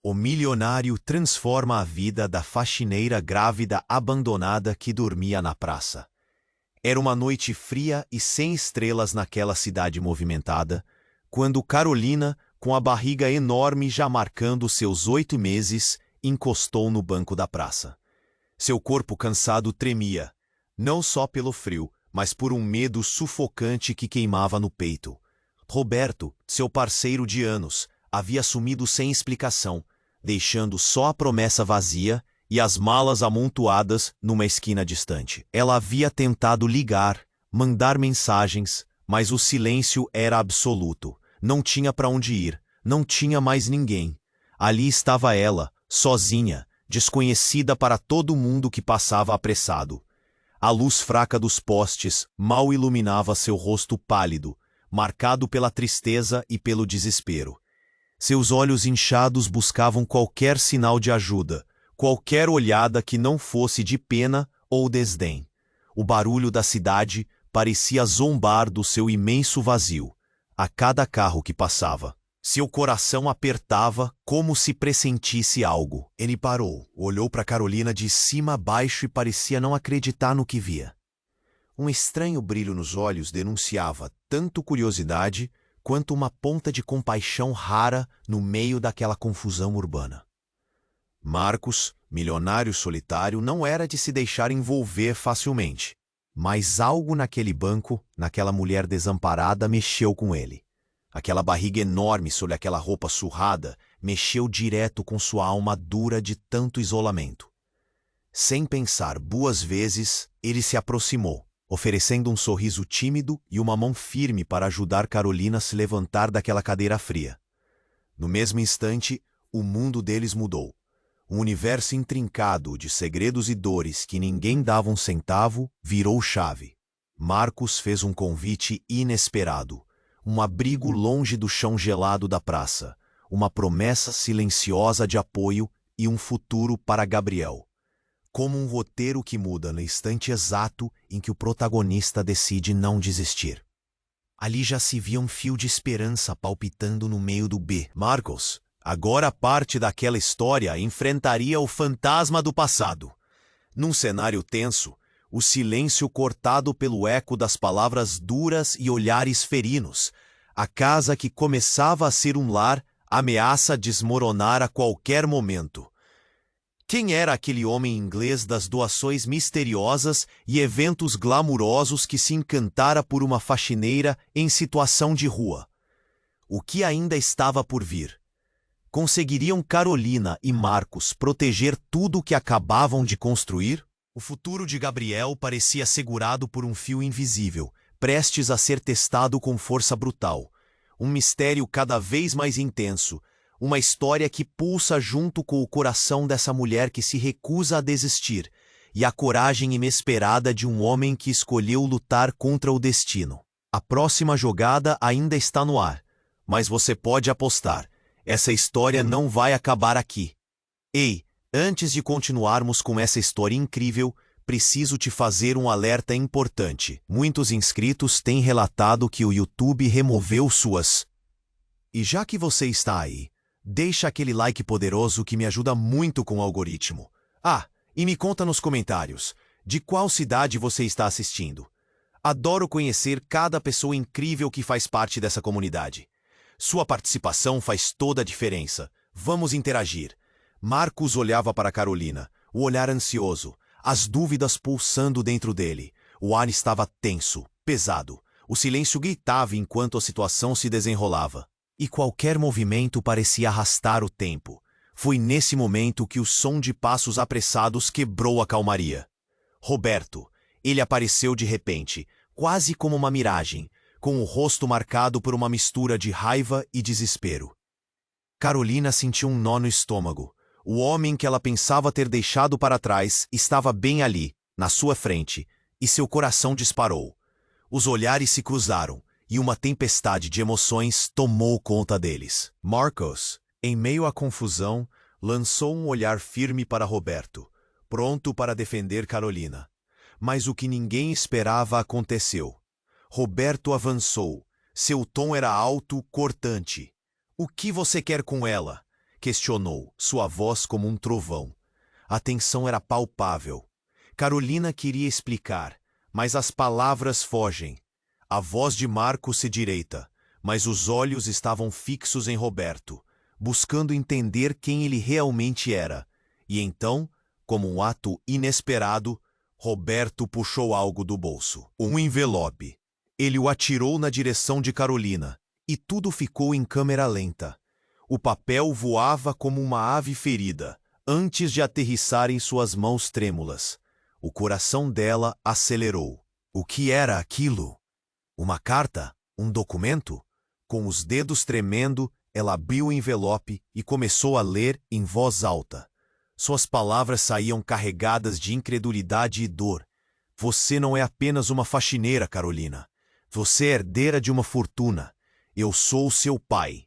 O milionário transforma a vida da faxineira grávida abandonada que dormia na praça. Era uma noite fria e sem estrelas naquela cidade movimentada, quando Carolina, com a barriga enorme já marcando seus 8 meses, encostou no banco da praça. Seu corpo cansado tremia, não só pelo frio, mas por um medo sufocante que queimava no peito. Roberto, seu parceiro de anos, havia sumido sem explicação, deixando só a promessa vazia e as malas amontoadas numa esquina distante. Ela havia tentado ligar, mandar mensagens, mas o silêncio era absoluto. Não tinha para onde ir, não tinha mais ninguém. Ali estava ela, sozinha, desconhecida para todo mundo que passava apressado. A luz fraca dos postes mal iluminava seu rosto pálido, marcado pela tristeza e pelo desespero. Seus olhos inchados buscavam qualquer sinal de ajuda, qualquer olhada que não fosse de pena ou desdém. O barulho da cidade parecia zombar do seu imenso vazio, a cada carro que passava. Seu coração apertava como se pressentisse algo. Ele parou, olhou para Carolina de cima a baixo e parecia não acreditar no que via. Um estranho brilho nos olhos denunciava tanto curiosidade quanto uma ponta de compaixão rara no meio daquela confusão urbana. Marcos, milionário solitário, não era de se deixar envolver facilmente, mas algo naquele banco, naquela mulher desamparada, mexeu com ele. Aquela barriga enorme sobre aquela roupa surrada mexeu direto com sua alma dura de tanto isolamento. Sem pensar 2 vezes, ele se aproximou, oferecendo um sorriso tímido e uma mão firme para ajudar Carolina a se levantar daquela cadeira fria. No mesmo instante, o mundo deles mudou. Um universo intrincado de segredos e dores que ninguém dava um centavo virou chave. Marcos fez um convite inesperado. Um abrigo longe do chão gelado da praça, uma promessa silenciosa de apoio e um futuro para Gabriel. Como um roteiro que muda no instante exato em que o protagonista decide não desistir. Ali já se via um fio de esperança palpitando no meio do B. Marcos, agora parte daquela história, enfrentaria o fantasma do passado. Num cenário tenso, o silêncio cortado pelo eco das palavras duras e olhares ferinos. A casa que começava a ser um lar ameaça desmoronar a qualquer momento. Quem era aquele homem inglês das doações misteriosas e eventos glamurosos que se encantara por uma faxineira em situação de rua? O que ainda estava por vir? Conseguiriam Carolina e Marcos proteger tudo o que acabavam de construir? O futuro de Gabriel parecia segurado por um fio invisível, prestes a ser testado com força brutal. Um mistério cada vez mais intenso, uma história que pulsa junto com o coração dessa mulher que se recusa a desistir, e a coragem inesperada de um homem que escolheu lutar contra o destino. A próxima jogada ainda está no ar, mas você pode apostar, essa história não vai acabar aqui. Ei! Antes de continuarmos com essa história incrível, preciso te fazer um alerta importante. Muitos inscritos têm relatado que o YouTube removeu suas. E já que você está aí, deixa aquele like poderoso que me ajuda muito com o algoritmo. Ah, e me conta nos comentários, de qual cidade você está assistindo. Adoro conhecer cada pessoa incrível que faz parte dessa comunidade. Sua participação faz toda a diferença. Vamos interagir. Marcos olhava para Carolina, o olhar ansioso, as dúvidas pulsando dentro dele. O ar estava tenso, pesado. O silêncio gritava enquanto a situação se desenrolava. E qualquer movimento parecia arrastar o tempo. Foi nesse momento que o som de passos apressados quebrou a calmaria. Roberto. Ele apareceu de repente, quase como uma miragem, com o rosto marcado por uma mistura de raiva e desespero. Carolina sentiu um nó no estômago. O homem que ela pensava ter deixado para trás estava bem ali, na sua frente, e seu coração disparou. Os olhares se cruzaram, e uma tempestade de emoções tomou conta deles. Marcos, em meio à confusão, lançou um olhar firme para Roberto, pronto para defender Carolina. Mas o que ninguém esperava aconteceu. Roberto avançou. Seu tom era alto, cortante. O que você quer com ela? questionou, sua voz como um trovão. A tensão era palpável. Carolina queria explicar, mas as palavras fogem. A voz de Marcos se direita, mas os olhos estavam fixos em Roberto, buscando entender quem ele realmente era. E então, como um ato inesperado, Roberto puxou algo do bolso. Um envelope. Ele o atirou na direção de Carolina, e tudo ficou em câmera lenta. O papel voava como uma ave ferida, antes de aterrissar em suas mãos trêmulas. O coração dela acelerou. O que era aquilo? Uma carta? Um documento? Com os dedos tremendo, ela abriu o envelope e começou a ler em voz alta. Suas palavras saíam carregadas de incredulidade e dor. Você não é apenas uma faxineira, Carolina. Você é herdeira de uma fortuna. Eu sou seu pai.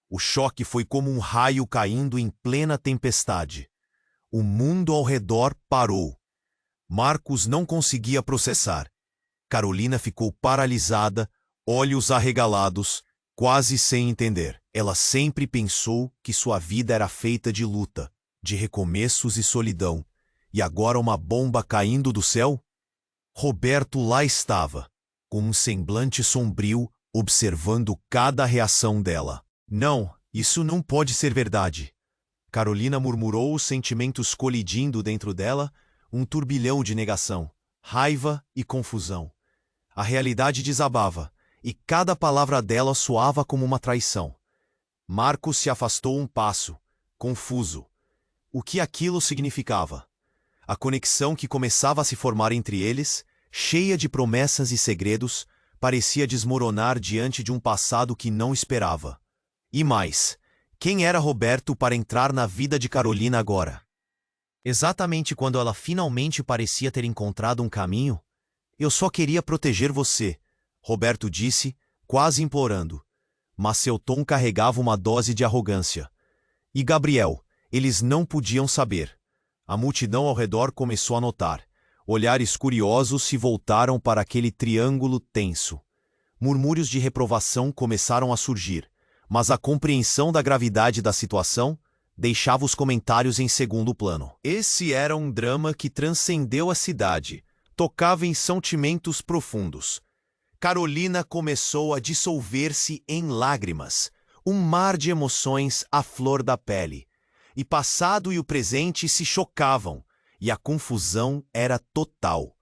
O choque foi como um raio caindo em plena tempestade. O mundo ao redor parou. Marcos não conseguia processar. Carolina ficou paralisada, olhos arregalados, quase sem entender. Ela sempre pensou que sua vida era feita de luta, de recomeços e solidão. E agora uma bomba caindo do céu? Roberto lá estava, com um semblante sombrio, observando cada reação dela. Não, isso não pode ser verdade. Carolina murmurou, os sentimentos colidindo dentro dela, um turbilhão de negação, raiva e confusão. A realidade desabava, e cada palavra dela soava como uma traição. Marcos se afastou um passo, confuso. O que aquilo significava? A conexão que começava a se formar entre eles, cheia de promessas e segredos, parecia desmoronar diante de um passado que não esperava. E mais, quem era Roberto para entrar na vida de Carolina agora? Exatamente quando ela finalmente parecia ter encontrado um caminho, eu só queria proteger você, Roberto disse, quase implorando. Mas seu tom carregava uma dose de arrogância. E Gabriel, eles não podiam saber. A multidão ao redor começou a notar. Olhares curiosos se voltaram para aquele triângulo tenso. Murmúrios de reprovação começaram a surgir, mas a compreensão da gravidade da situação deixava os comentários em segundo plano. Esse era um drama que transcendeu a cidade, tocava em sentimentos profundos. Carolina começou a dissolver-se em lágrimas, um mar de emoções à flor da pele. E passado e o presente se chocavam, e a confusão era total.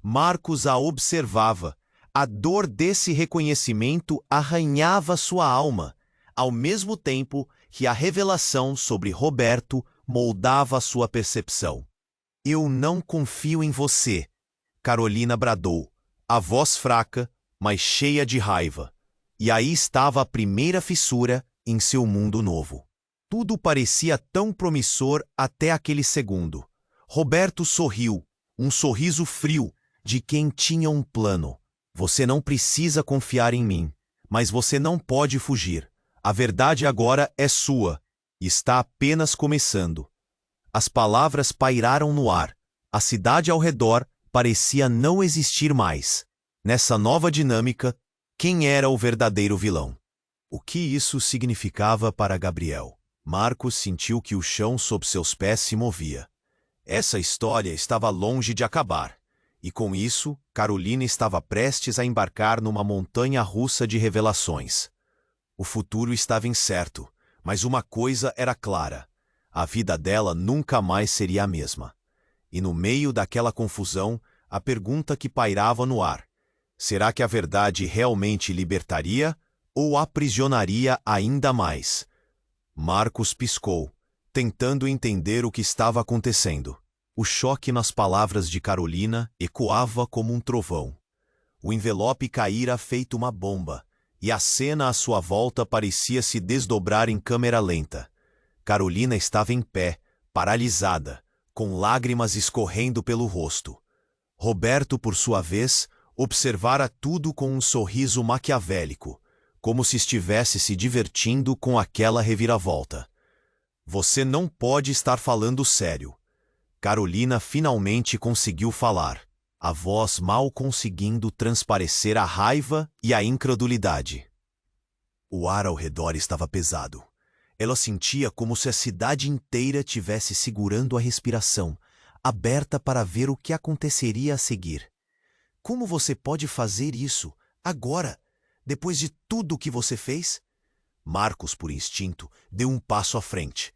Marcos a observava. A dor desse reconhecimento arranhava sua alma, ao mesmo tempo que a revelação sobre Roberto moldava sua percepção. Eu não confio em você, Carolina bradou, a voz fraca, mas cheia de raiva. E aí estava a primeira fissura em seu mundo novo. Tudo parecia tão promissor até aquele segundo. Roberto sorriu, um sorriso frio, de quem tinha um plano. Você não precisa confiar em mim, mas você não pode fugir. A verdade agora é sua, e está apenas começando. As palavras pairaram no ar. A cidade ao redor parecia não existir mais. Nessa nova dinâmica, quem era o verdadeiro vilão? O que isso significava para Gabriel? Marcos sentiu que o chão sob seus pés se movia. Essa história estava longe de acabar. E com isso, Carolina estava prestes a embarcar numa montanha russa de revelações. O futuro estava incerto, mas uma coisa era clara. A vida dela nunca mais seria a mesma. E no meio daquela confusão, a pergunta que pairava no ar: será que a verdade realmente libertaria ou aprisionaria ainda mais? Marcos piscou, tentando entender o que estava acontecendo. O choque nas palavras de Carolina ecoava como um trovão. O envelope caíra feito uma bomba, e a cena à sua volta parecia se desdobrar em câmera lenta. Carolina estava em pé, paralisada, com lágrimas escorrendo pelo rosto. Roberto, por sua vez, observara tudo com um sorriso maquiavélico, como se estivesse se divertindo com aquela reviravolta. Você não pode estar falando sério. Carolina finalmente conseguiu falar, a voz mal conseguindo transparecer a raiva e a incredulidade. O ar ao redor estava pesado. Ela sentia como se a cidade inteira tivesse segurando a respiração, aberta para ver o que aconteceria a seguir. Como você pode fazer isso, agora, depois de tudo o que você fez? Marcos, por instinto, deu um passo à frente.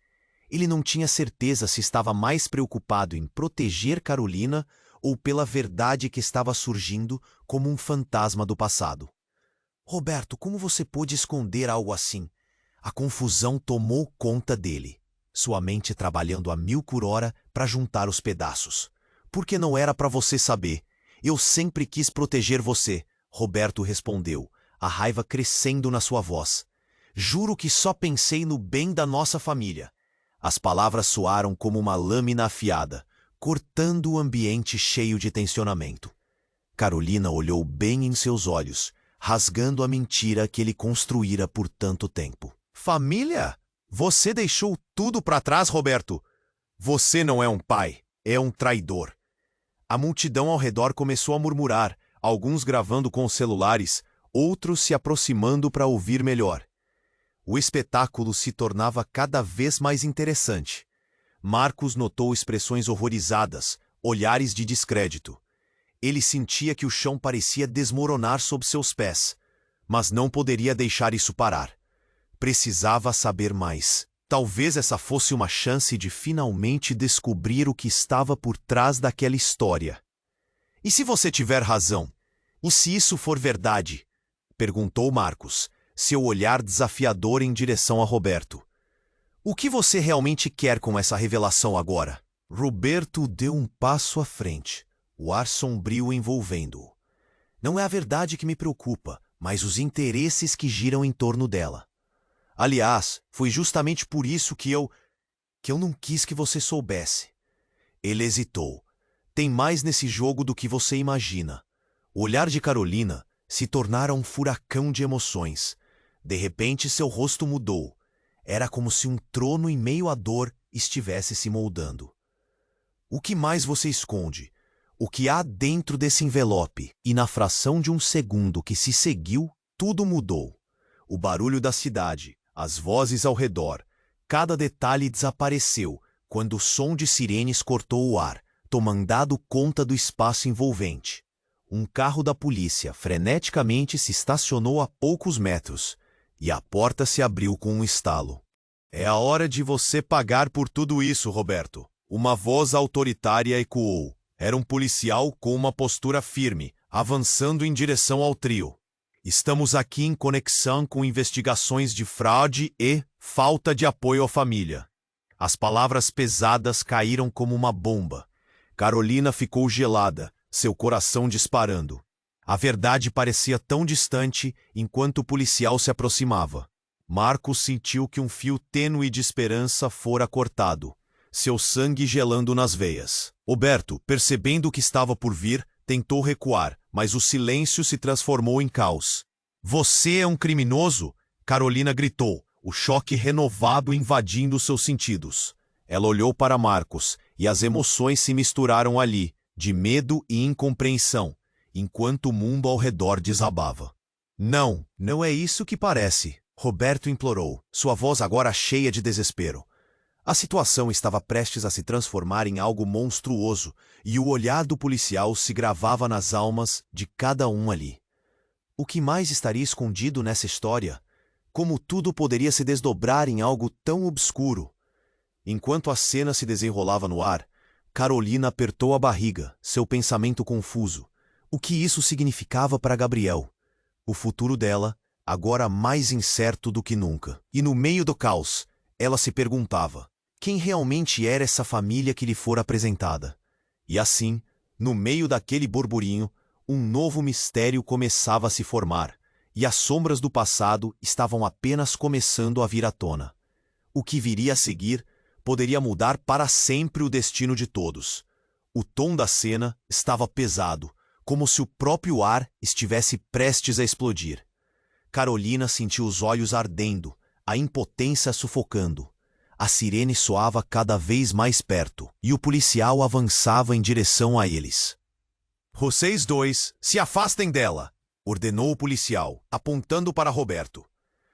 Ele não tinha certeza se estava mais preocupado em proteger Carolina ou pela verdade que estava surgindo como um fantasma do passado. Roberto, como você pôde esconder algo assim? A confusão tomou conta dele, sua mente trabalhando a 1000 por hora para juntar os pedaços. Porque não era para você saber. Eu sempre quis proteger você, Roberto respondeu, a raiva crescendo na sua voz. Juro que só pensei no bem da nossa família. As palavras soaram como uma lâmina afiada, cortando o ambiente cheio de tensionamento. Carolina olhou bem em seus olhos, rasgando a mentira que ele construíra por tanto tempo. Família? Você deixou tudo para trás, Roberto? Você não é um pai, é um traidor. A multidão ao redor começou a murmurar, alguns gravando com os celulares, outros se aproximando para ouvir melhor. O espetáculo se tornava cada vez mais interessante. Marcos notou expressões horrorizadas, olhares de descrédito. Ele sentia que o chão parecia desmoronar sob seus pés, mas não poderia deixar isso parar. Precisava saber mais. Talvez essa fosse uma chance de finalmente descobrir o que estava por trás daquela história. E se você tiver razão? E se isso for verdade? Perguntou Marcos, seu olhar desafiador em direção a Roberto. O que você realmente quer com essa revelação agora? Roberto deu um passo à frente, o ar sombrio envolvendo-o. Não é a verdade que me preocupa, mas os interesses que giram em torno dela. Aliás, foi justamente por isso que eu não quis que você soubesse. Ele hesitou. Tem mais nesse jogo do que você imagina. O olhar de Carolina se tornara um furacão de emoções. De repente, seu rosto mudou. Era como se um trono em meio à dor estivesse se moldando. O que mais você esconde? O que há dentro desse envelope? E na fração de um segundo que se seguiu, tudo mudou. O barulho da cidade, as vozes ao redor, cada detalhe desapareceu quando o som de sirenes cortou o ar, tomando conta do espaço envolvente. Um carro da polícia freneticamente se estacionou a poucos metros, e a porta se abriu com um estalo. É a hora de você pagar por tudo isso, Roberto. Uma voz autoritária ecoou. Era um policial com uma postura firme, avançando em direção ao trio. Estamos aqui em conexão com investigações de fraude e falta de apoio à família. As palavras pesadas caíram como uma bomba. Carolina ficou gelada, seu coração disparando. A verdade parecia tão distante enquanto o policial se aproximava. Marcos sentiu que um fio tênue de esperança fora cortado, seu sangue gelando nas veias. Roberto, percebendo o que estava por vir, tentou recuar, mas o silêncio se transformou em caos. Você é um criminoso? Carolina gritou, o choque renovado invadindo seus sentidos. Ela olhou para Marcos, e as emoções se misturaram ali, de medo e incompreensão, enquanto o mundo ao redor desabava. Não, não é isso que parece, Roberto implorou, sua voz agora cheia de desespero. A situação estava prestes a se transformar em algo monstruoso, e o olhar do policial se gravava nas almas de cada um ali. O que mais estaria escondido nessa história? Como tudo poderia se desdobrar em algo tão obscuro? Enquanto a cena se desenrolava no ar, Carolina apertou a barriga, seu pensamento confuso. O que isso significava para Gabriel? O futuro dela, agora mais incerto do que nunca. E no meio do caos, ela se perguntava: quem realmente era essa família que lhe fora apresentada? E assim, no meio daquele burburinho, um novo mistério começava a se formar, e as sombras do passado estavam apenas começando a vir à tona. O que viria a seguir poderia mudar para sempre o destino de todos. O tom da cena estava pesado, como se o próprio ar estivesse prestes a explodir. Carolina sentiu os olhos ardendo, a impotência sufocando. A sirene soava cada vez mais perto, e o policial avançava em direção a eles. Vocês dois, se afastem dela, ordenou o policial, apontando para Roberto.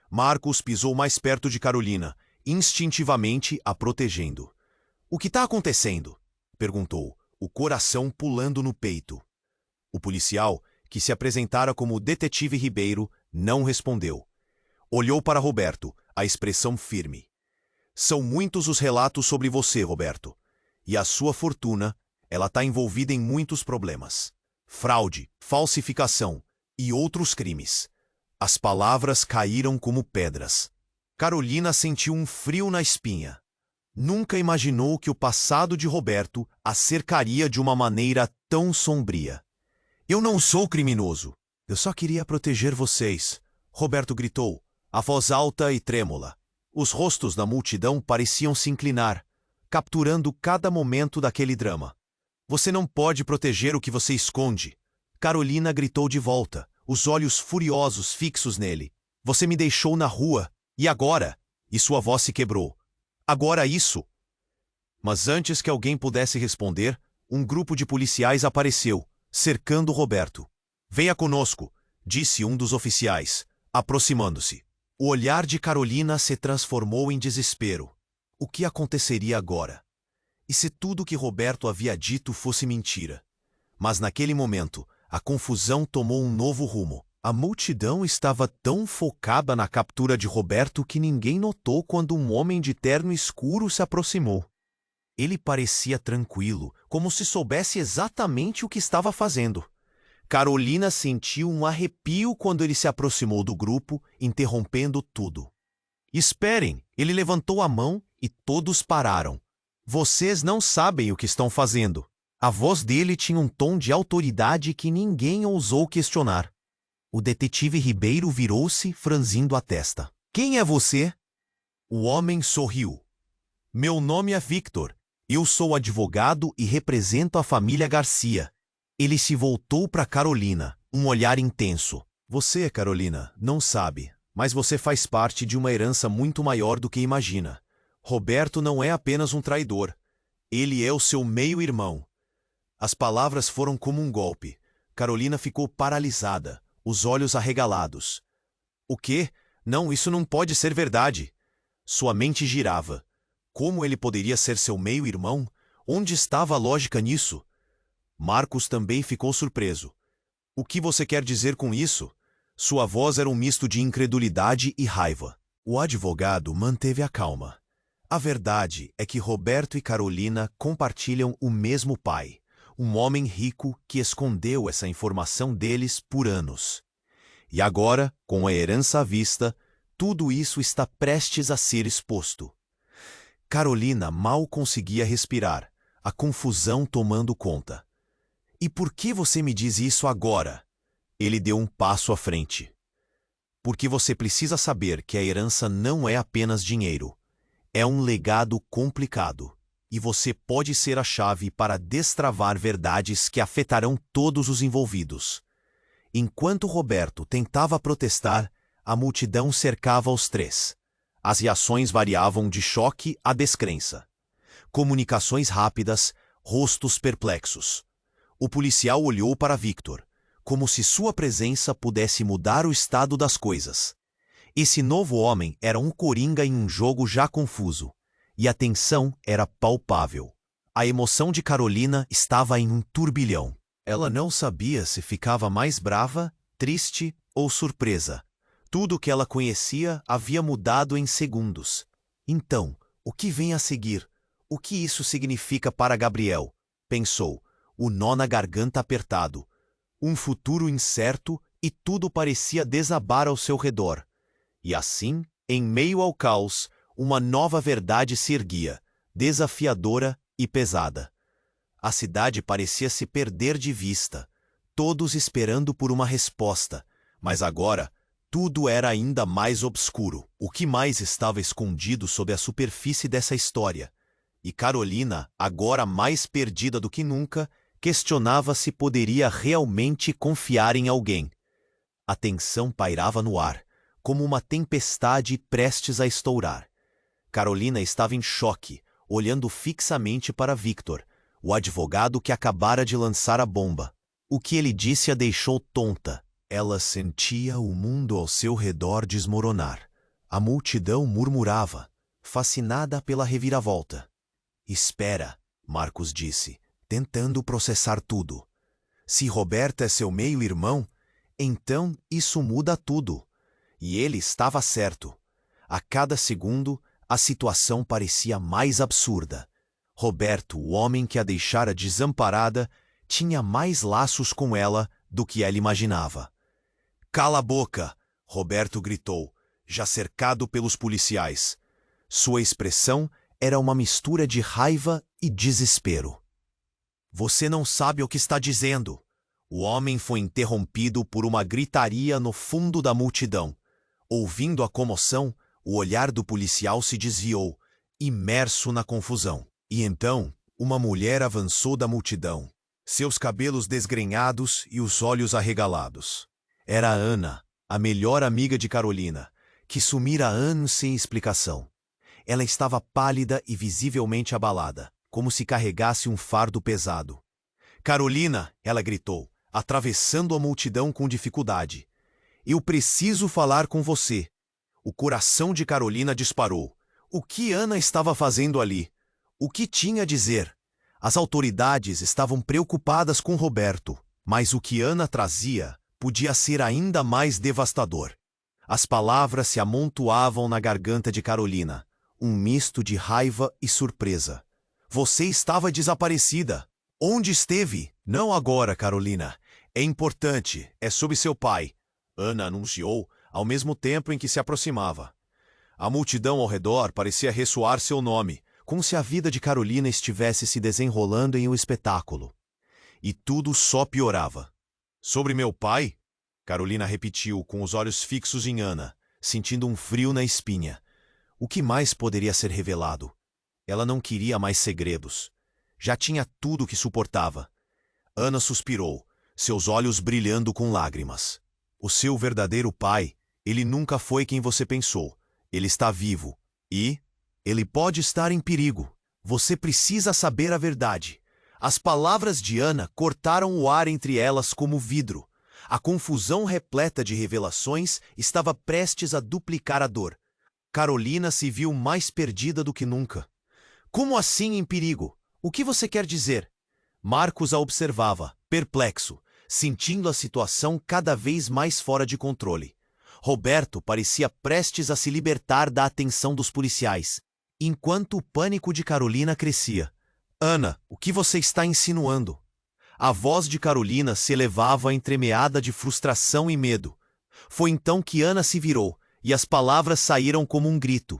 Marcos pisou mais perto de Carolina, instintivamente a protegendo. "O que está acontecendo?" perguntou, o coração pulando no peito. O policial, que se apresentara como Detetive Ribeiro, não respondeu. Olhou para Roberto, a expressão firme. "São muitos os relatos sobre você, Roberto. E a sua fortuna, ela está envolvida em muitos problemas. Fraude, falsificação e outros crimes." As palavras caíram como pedras. Carolina sentiu um frio na espinha. Nunca imaginou que o passado de Roberto a cercaria de uma maneira tão sombria. "Eu não sou criminoso. Eu só queria proteger vocês", Roberto gritou, a voz alta e trêmula. Os rostos da multidão pareciam se inclinar, capturando cada momento daquele drama. "Você não pode proteger o que você esconde", Carolina gritou de volta, os olhos furiosos fixos nele. "Você me deixou na rua, e agora?" E sua voz se quebrou. "Agora isso?" Mas antes que alguém pudesse responder, um grupo de policiais apareceu, cercando Roberto. "Venha conosco", disse um dos oficiais, aproximando-se. O olhar de Carolina se transformou em desespero. O que aconteceria agora? E se tudo que Roberto havia dito fosse mentira? Mas naquele momento, a confusão tomou um novo rumo. A multidão estava tão focada na captura de Roberto que ninguém notou quando um homem de terno escuro se aproximou. Ele parecia tranquilo, como se soubesse exatamente o que estava fazendo. Carolina sentiu um arrepio quando ele se aproximou do grupo, interrompendo tudo. "Esperem!" Ele levantou a mão e todos pararam. "Vocês não sabem o que estão fazendo." A voz dele tinha um tom de autoridade que ninguém ousou questionar. O detetive Ribeiro virou-se, franzindo a testa. "Quem é você?" O homem sorriu. "Meu nome é Victor. Eu sou advogado e represento a família Garcia." Ele se voltou para Carolina, um olhar intenso. "Você, Carolina, não sabe, mas você faz parte de uma herança muito maior do que imagina. Roberto não é apenas um traidor. Ele é o seu meio-irmão." As palavras foram como um golpe. Carolina ficou paralisada, os olhos arregalados. "O quê? Não, isso não pode ser verdade." Sua mente girava. Como ele poderia ser seu meio-irmão? Onde estava a lógica nisso? Marcos também ficou surpreso. "O que você quer dizer com isso?" Sua voz era um misto de incredulidade e raiva. O advogado manteve a calma. "A verdade é que Roberto e Carolina compartilham o mesmo pai, um homem rico que escondeu essa informação deles por anos. E agora, com a herança à vista, tudo isso está prestes a ser exposto." Carolina mal conseguia respirar, a confusão tomando conta. "E por que você me diz isso agora?" Ele deu um passo à frente. "Porque você precisa saber que a herança não é apenas dinheiro. É um legado complicado. E você pode ser a chave para destravar verdades que afetarão todos os envolvidos." Enquanto Roberto tentava protestar, a multidão cercava os três. As reações variavam de choque a descrença. Comunicações rápidas, rostos perplexos. O policial olhou para Victor, como se sua presença pudesse mudar o estado das coisas. Esse novo homem era um coringa em um jogo já confuso, e a tensão era palpável. A emoção de Carolina estava em um turbilhão. Ela não sabia se ficava mais brava, triste ou surpresa. Tudo o que ela conhecia havia mudado em segundos. Então, o que vem a seguir? O que isso significa para Gabriel? Pensou, o nó na garganta apertado. Um futuro incerto e tudo parecia desabar ao seu redor. E assim, em meio ao caos, uma nova verdade se erguia, desafiadora e pesada. A cidade parecia se perder de vista, todos esperando por uma resposta, mas agora tudo era ainda mais obscuro. O que mais estava escondido sob a superfície dessa história? E Carolina, agora mais perdida do que nunca, questionava se poderia realmente confiar em alguém. A tensão pairava no ar, como uma tempestade prestes a estourar. Carolina estava em choque, olhando fixamente para Victor, o advogado que acabara de lançar a bomba. O que ele disse a deixou tonta. Ela sentia o mundo ao seu redor desmoronar. A multidão murmurava. fascinada pela reviravolta. Espera, Marcos disse, tentando processar tudo. Se Roberto é seu meio-irmão, então isso muda tudo. E ele estava certo. A cada segundo, a situação parecia mais absurda. Roberto, o homem que a deixara desamparada, tinha mais laços com ela do que ela imaginava. Cala a boca! Roberto gritou, já cercado pelos policiais. Sua expressão era uma mistura de raiva e desespero. Você não sabe o que está dizendo. O homem foi interrompido por uma gritaria no fundo da multidão. Ouvindo a comoção, o olhar do policial se desviou, imerso na confusão. E então, uma mulher avançou da multidão, seus cabelos desgrenhados e os olhos arregalados. Era Ana, a melhor amiga de Carolina, que sumira há anos sem explicação. Ela estava pálida e visivelmente abalada, como se carregasse um fardo pesado. Carolina, ela gritou, atravessando a multidão com dificuldade. Eu preciso falar com você. O coração de Carolina disparou. O que Ana estava fazendo ali? O que tinha a dizer? As autoridades estavam preocupadas com Roberto, mas o que Ana trazia podia ser ainda mais devastador. As palavras se amontoavam na garganta de Carolina, um misto de raiva e surpresa. Você estava desaparecida. Onde esteve? Não agora, Carolina. É importante, é sobre seu pai. Ana anunciou, ao mesmo tempo em que se aproximava. A multidão ao redor parecia ressoar seu nome, como se a vida de Carolina estivesse se desenrolando em um espetáculo. E tudo só piorava. Sobre meu pai? Carolina repetiu, com os olhos fixos em Ana, sentindo um frio na espinha. O que mais poderia ser revelado? Ela não queria mais segredos. Já tinha tudo o que suportava. Ana suspirou, seus olhos brilhando com lágrimas. O seu verdadeiro pai, ele nunca foi quem você pensou. Ele está vivo. E ele pode estar em perigo. Você precisa saber a verdade. As palavras de Ana cortaram o ar entre elas como vidro. A confusão repleta de revelações estava prestes a duplicar a dor. Carolina se viu mais perdida do que nunca. Como assim em perigo? O que você quer dizer? Marcos a observava, perplexo, sentindo a situação cada vez mais fora de controle. Roberto parecia prestes a se libertar da atenção dos policiais, enquanto o pânico de Carolina crescia. Ana, o que você está insinuando? A voz de Carolina se elevava entremeada de frustração e medo. Foi então que Ana se virou, e as palavras saíram como um grito.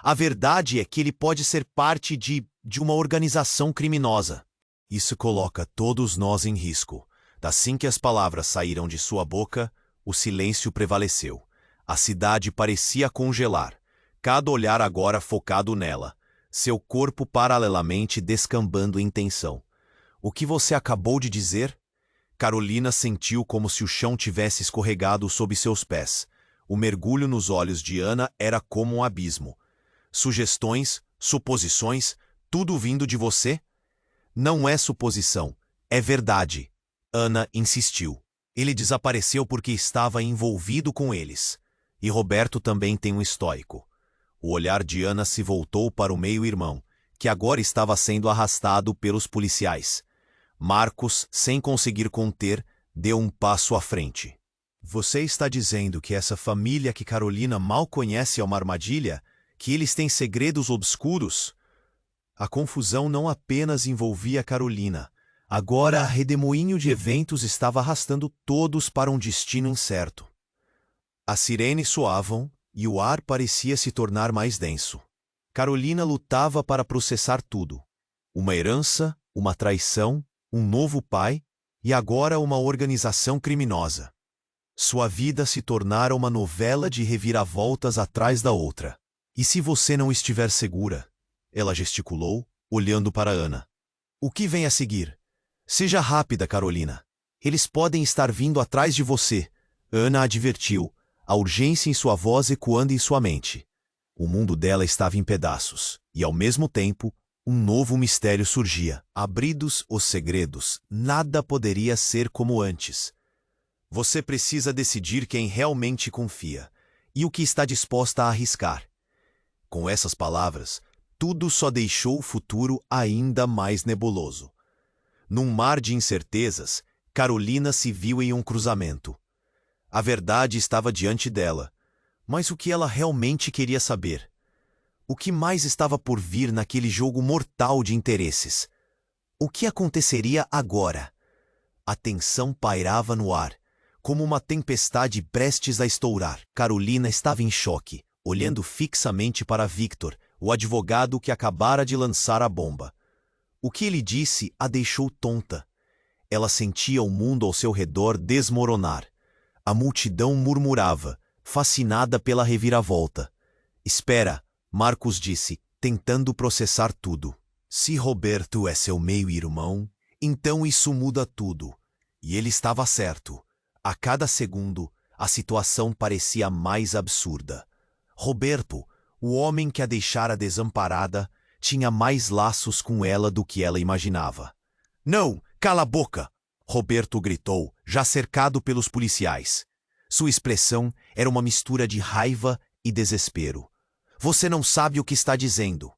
A verdade é que ele pode ser parte de uma organização criminosa. Isso coloca todos nós em risco. Assim que as palavras saíram de sua boca, o silêncio prevaleceu. A cidade parecia congelar, cada olhar agora focado nela, seu corpo paralelamente descambando em tensão. O que você acabou de dizer? Carolina sentiu como se o chão tivesse escorregado sob seus pés. O mergulho nos olhos de Ana era como um abismo. Sugestões, suposições, tudo vindo de você? Não é suposição, é verdade. Ana insistiu. Ele desapareceu porque estava envolvido com eles. E Roberto também tem um histórico. O olhar de Ana se voltou para o meio-irmão, que agora estava sendo arrastado pelos policiais. Marcos, sem conseguir conter, deu um passo à frente. Você está dizendo que essa família que Carolina mal conhece é uma armadilha? Que eles têm segredos obscuros? A confusão não apenas envolvia Carolina. Agora, a redemoinho de eventos estava arrastando todos para um destino incerto. As sirenes soavam e o ar parecia se tornar mais denso. Carolina lutava para processar tudo. Uma herança, uma traição, um novo pai e agora uma organização criminosa. Sua vida se tornara uma novela de reviravoltas atrás da outra. E se você não estiver segura? Ela gesticulou, olhando para Ana. O que vem a seguir? Seja rápida, Carolina. Eles podem estar vindo atrás de você. Ana advertiu, a urgência em sua voz ecoando em sua mente. O mundo dela estava em pedaços, e ao mesmo tempo, um novo mistério surgia. Abridos os segredos, nada poderia ser como antes. Você precisa decidir quem realmente confia, e o que está disposta a arriscar. Com essas palavras, tudo só deixou o futuro ainda mais nebuloso. Num mar de incertezas, Carolina se viu em um cruzamento. A verdade estava diante dela, mas o que ela realmente queria saber? O que mais estava por vir naquele jogo mortal de interesses? O que aconteceria agora? A tensão pairava no ar, como uma tempestade prestes a estourar. Carolina estava em choque, olhando fixamente para Victor, o advogado que acabara de lançar a bomba. O que ele disse a deixou tonta. Ela sentia o mundo ao seu redor desmoronar. A multidão murmurava, fascinada pela reviravolta. Espera, Marcos disse, tentando processar tudo. Se Roberto é seu meio-irmão, então isso muda tudo. E ele estava certo. A cada segundo, a situação parecia mais absurda. Roberto, o homem que a deixara desamparada, tinha mais laços com ela do que ela imaginava. Não, cala a boca! Roberto gritou, já cercado pelos policiais. Sua expressão era uma mistura de raiva e desespero. Você não sabe o que está dizendo.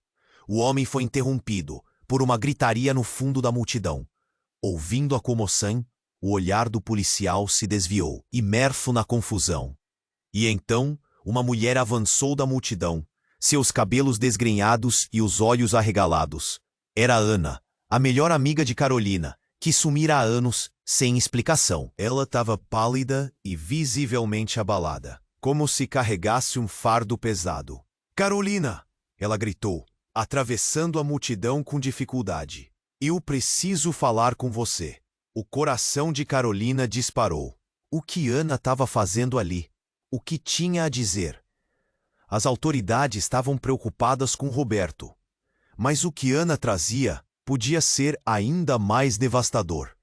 O homem foi interrompido por uma gritaria no fundo da multidão. Ouvindo a comoção, o olhar do policial se desviou, imerso na confusão. E então, uma mulher avançou da multidão, seus cabelos desgrenhados e os olhos arregalados. Era Ana, a melhor amiga de Carolina, que sumira há anos, sem explicação. Ela estava pálida e visivelmente abalada, como se carregasse um fardo pesado. Carolina! Ela gritou, atravessando a multidão com dificuldade. Eu preciso falar com você. O coração de Carolina disparou. O que Ana estava fazendo ali? O que tinha a dizer? As autoridades estavam preocupadas com Roberto. Mas o que Ana trazia podia ser ainda mais devastador.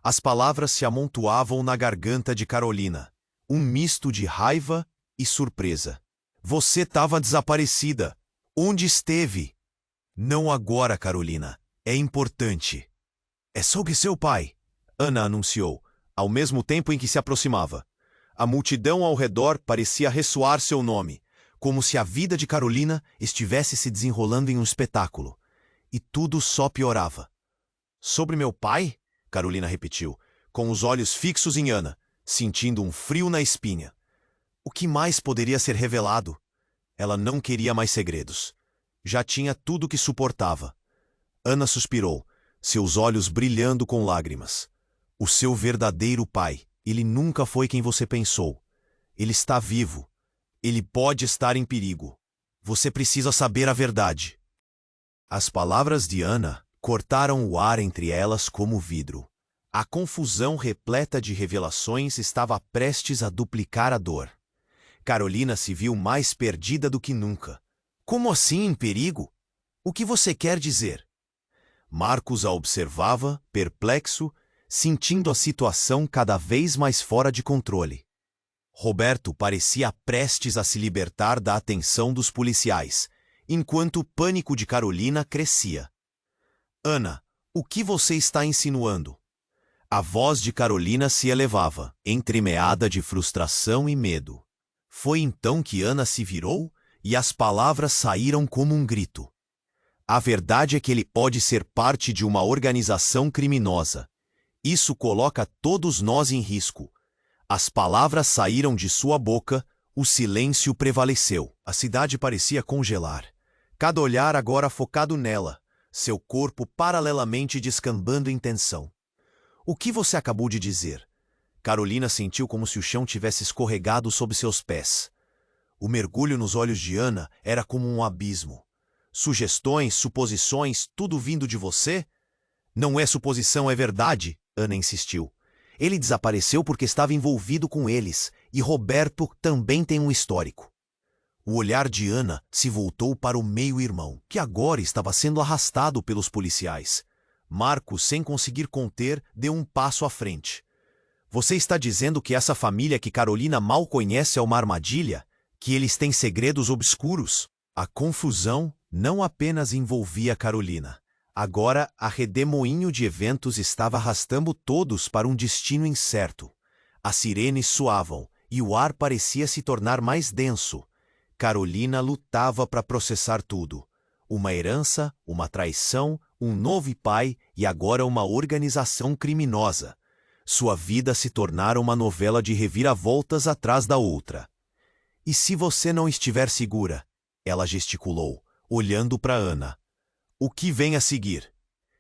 As palavras se amontoavam na garganta de Carolina. Um misto de raiva e surpresa. Você estava desaparecida. Onde esteve? Não agora, Carolina. É importante. É sobre seu pai, Ana anunciou, ao mesmo tempo em que se aproximava. A multidão ao redor parecia ressoar seu nome, como se a vida de Carolina estivesse se desenrolando em um espetáculo. E tudo só piorava. Sobre meu pai? Carolina repetiu, com os olhos fixos em Ana, sentindo um frio na espinha. O que mais poderia ser revelado? Ela não queria mais segredos. Já tinha tudo o que suportava. Ana suspirou, seus olhos brilhando com lágrimas. O seu verdadeiro pai, ele nunca foi quem você pensou. Ele está vivo. Ele pode estar em perigo. Você precisa saber a verdade. As palavras de Ana cortaram o ar entre elas como vidro. A confusão repleta de revelações estava prestes a duplicar a dor. Carolina se viu mais perdida do que nunca. Como assim em perigo? O que você quer dizer? Marcos a observava, perplexo, sentindo a situação cada vez mais fora de controle. Roberto parecia prestes a se libertar da atenção dos policiais, enquanto o pânico de Carolina crescia. Ana, o que você está insinuando? A voz de Carolina se elevava, entremeada de frustração e medo. Foi então que Ana se virou e as palavras saíram como um grito. A verdade é que ele pode ser parte de uma organização criminosa. Isso coloca todos nós em risco. As palavras saíram de sua boca, o silêncio prevaleceu. A cidade parecia congelar. Cada olhar agora focado nela, seu corpo paralelamente descambando em tensão. O que você acabou de dizer? Carolina sentiu como se o chão tivesse escorregado sob seus pés. O mergulho nos olhos de Ana era como um abismo. Sugestões, suposições, tudo vindo de você? Não é suposição, é verdade, Ana insistiu. Ele desapareceu porque estava envolvido com eles, e Roberto também tem um histórico. O olhar de Ana se voltou para o meio-irmão, que agora estava sendo arrastado pelos policiais. Marcos, sem conseguir conter, deu um passo à frente. Você está dizendo que essa família que Carolina mal conhece é uma armadilha? Que eles têm segredos obscuros? A confusão não apenas envolvia Carolina. Agora, a redemoinho de eventos estava arrastando todos para um destino incerto. As sirenes soavam e o ar parecia se tornar mais denso. Carolina lutava para processar tudo. Uma herança, uma traição, um novo pai e agora uma organização criminosa. Sua vida se tornara uma novela de reviravoltas atrás da outra. E se você não estiver segura? Ela gesticulou, olhando para Ana. O que vem a seguir?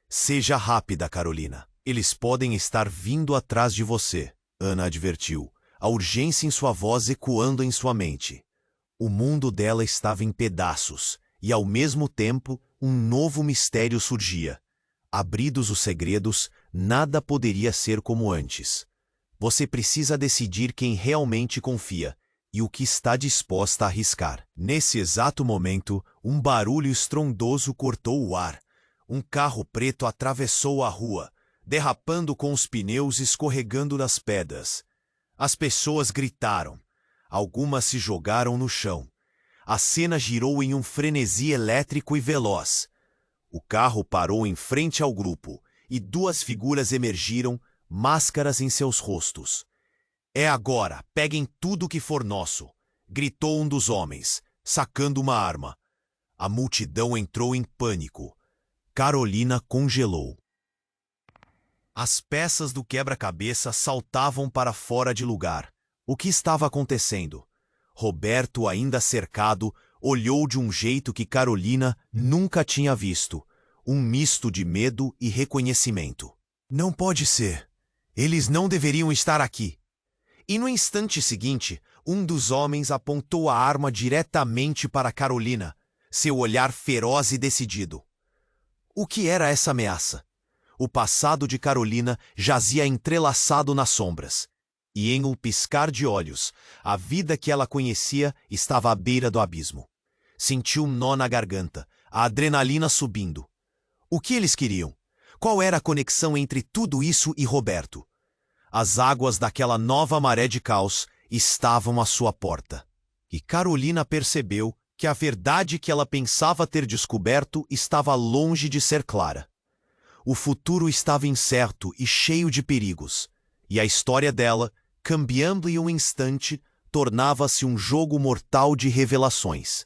Seja rápida, Carolina. Eles podem estar vindo atrás de você, Ana advertiu, a urgência em sua voz ecoando em sua mente. O mundo dela estava em pedaços, e ao mesmo tempo, um novo mistério surgia. Abridos os segredos, nada poderia ser como antes. Você precisa decidir quem realmente confia e o que está disposta a arriscar. Nesse exato momento, um barulho estrondoso cortou o ar. Um carro preto atravessou a rua, derrapando com os pneus escorregando nas pedras. As pessoas gritaram. Algumas se jogaram no chão. A cena girou em um frenesi elétrico e veloz. O carro parou em frente ao grupo e duas figuras emergiram, máscaras em seus rostos. É agora, peguem tudo que for nosso, gritou um dos homens, sacando uma arma. A multidão entrou em pânico. Carolina congelou. As peças do quebra-cabeça saltavam para fora de lugar. O que estava acontecendo? Roberto, ainda cercado, olhou de um jeito que Carolina nunca tinha visto. Um misto de medo e reconhecimento. Não pode ser. Eles não deveriam estar aqui. E no instante seguinte, um dos homens apontou a arma diretamente para Carolina, seu olhar feroz e decidido. O que era essa ameaça? O passado de Carolina jazia entrelaçado nas sombras. E em um piscar de olhos, a vida que ela conhecia estava à beira do abismo. Sentiu um nó na garganta, a adrenalina subindo. O que eles queriam? Qual era a conexão entre tudo isso e Roberto? As águas daquela nova maré de caos estavam à sua porta. E Carolina percebeu que a verdade que ela pensava ter descoberto estava longe de ser clara. O futuro estava incerto e cheio de perigos, e a história dela, cambiando em um instante, tornava-se um jogo mortal de revelações.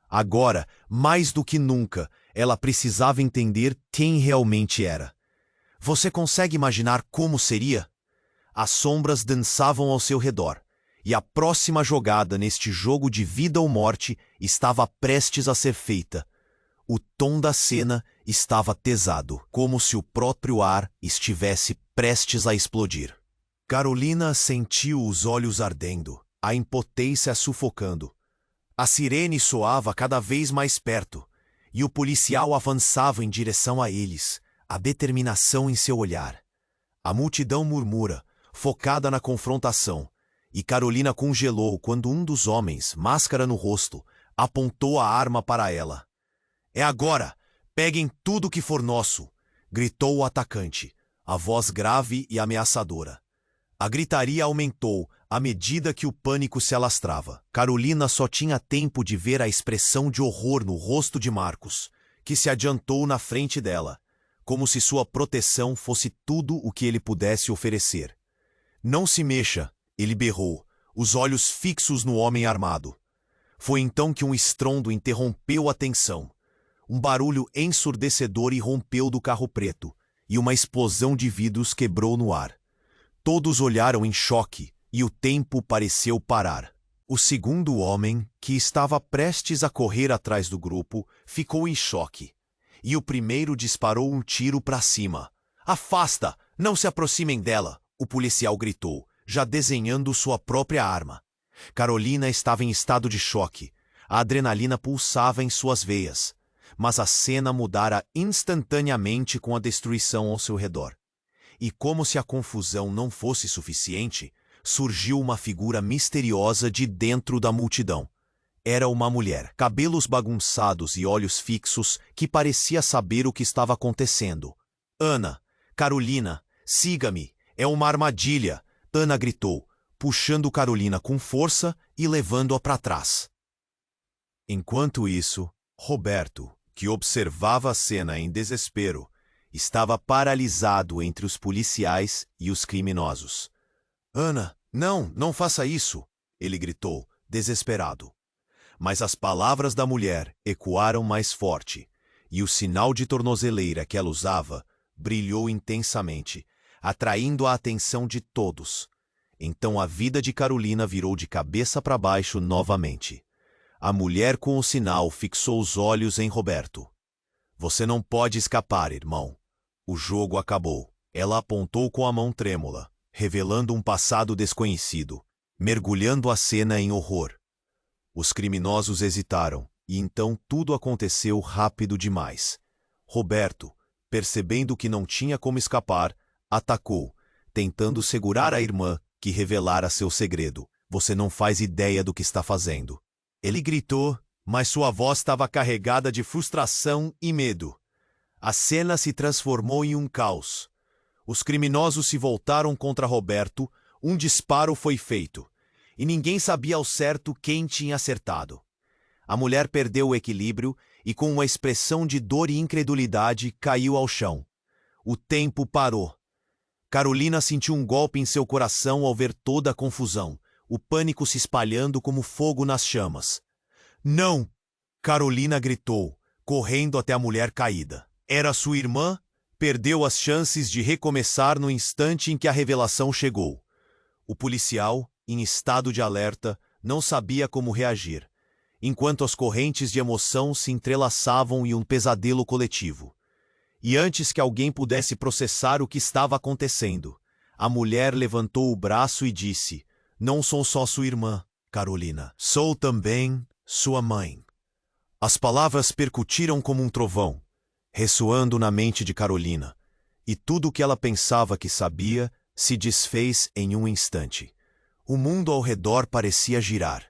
Agora, mais do que nunca, ela precisava entender quem realmente era. Você consegue imaginar como seria? As sombras dançavam ao seu redor, e a próxima jogada neste jogo de vida ou morte estava prestes a ser feita. O tom da cena estava pesado, como se o próprio ar estivesse prestes a explodir. Carolina sentiu os olhos ardendo, a impotência sufocando. A sirene soava cada vez mais perto, e o policial avançava em direção a eles, a determinação em seu olhar. A multidão murmura, focada na confrontação, e Carolina congelou quando um dos homens, máscara no rosto, apontou a arma para ela. É agora! Peguem tudo que for nosso! Gritou o atacante, a voz grave e ameaçadora. A gritaria aumentou à medida que o pânico se alastrava. Carolina só tinha tempo de ver a expressão de horror no rosto de Marcos, que se adiantou na frente dela, como se sua proteção fosse tudo o que ele pudesse oferecer. Não se mexa, ele berrou, os olhos fixos no homem armado. Foi então que um estrondo interrompeu a tensão. Um barulho ensurdecedor irrompeu do carro preto, e uma explosão de vidros quebrou no ar. Todos olharam em choque, e o tempo pareceu parar. O segundo homem, que estava prestes a correr atrás do grupo, ficou em choque. E o primeiro disparou um tiro para cima. Afasta! Não se aproximem dela! O policial gritou, já desenhando sua própria arma. Carolina estava em estado de choque. A adrenalina pulsava em suas veias. Mas a cena mudara instantaneamente com a destruição ao seu redor. E como se a confusão não fosse suficiente, surgiu uma figura misteriosa de dentro da multidão. Era uma mulher, cabelos bagunçados e olhos fixos, que parecia saber o que estava acontecendo. Ana, Carolina, siga-me, é uma armadilha, Ana gritou, puxando Carolina com força e levando-a para trás. Enquanto isso, Roberto, que observava a cena em desespero, estava paralisado entre os policiais e os criminosos. Ana, não faça isso! Ele gritou, desesperado. Mas as palavras da mulher ecoaram mais forte, e o sinal de tornozeleira que ela usava brilhou intensamente, atraindo a atenção de todos. Então a vida de Carolina virou de cabeça para baixo novamente. A mulher com o sinal fixou os olhos em Roberto. Você não pode escapar, irmão. O jogo acabou. Ela apontou com a mão trêmula, revelando um passado desconhecido, mergulhando a cena em horror. Os criminosos hesitaram, e então tudo aconteceu rápido demais. Roberto, percebendo que não tinha como escapar, atacou, tentando segurar a irmã, que revelara seu segredo. Você não faz ideia do que está fazendo. Ele gritou, mas sua voz estava carregada de frustração e medo. A cena se transformou em um caos. Os criminosos se voltaram contra Roberto, um disparo foi feito, e ninguém sabia ao certo quem tinha acertado. A mulher perdeu o equilíbrio e, com uma expressão de dor e incredulidade, caiu ao chão. O tempo parou. Carolina sentiu um golpe em seu coração ao ver toda a confusão, o pânico se espalhando como fogo nas chamas. Não! Carolina gritou, correndo até a mulher caída. Era sua irmã? Perdeu as chances de recomeçar no instante em que a revelação chegou. O policial, em estado de alerta, não sabia como reagir, enquanto as correntes de emoção se entrelaçavam em um pesadelo coletivo. E antes que alguém pudesse processar o que estava acontecendo, a mulher levantou o braço e disse: Não sou só sua irmã, Carolina. Sou também sua mãe. As palavras percutiram como um trovão, ressoando na mente de Carolina, e tudo o que ela pensava que sabia se desfez em um instante. O mundo ao redor parecia girar.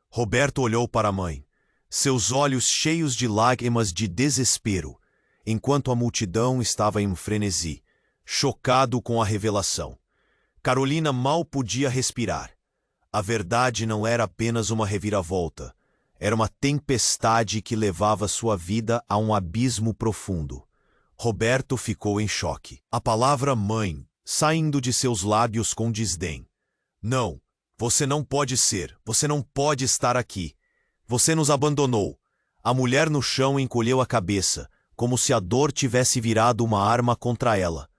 Roberto olhou para a mãe, seus olhos cheios de lágrimas de desespero, enquanto a multidão estava em frenesi, chocado com a revelação. Carolina mal podia respirar. A verdade não era apenas uma reviravolta, era uma tempestade que levava sua vida a um abismo profundo. Roberto ficou em choque. A palavra mãe saindo de seus lábios com desdém. Não, você não pode ser, você não pode estar aqui. Você nos abandonou. A mulher no chão encolheu a cabeça, como se a dor tivesse virado uma arma contra ela.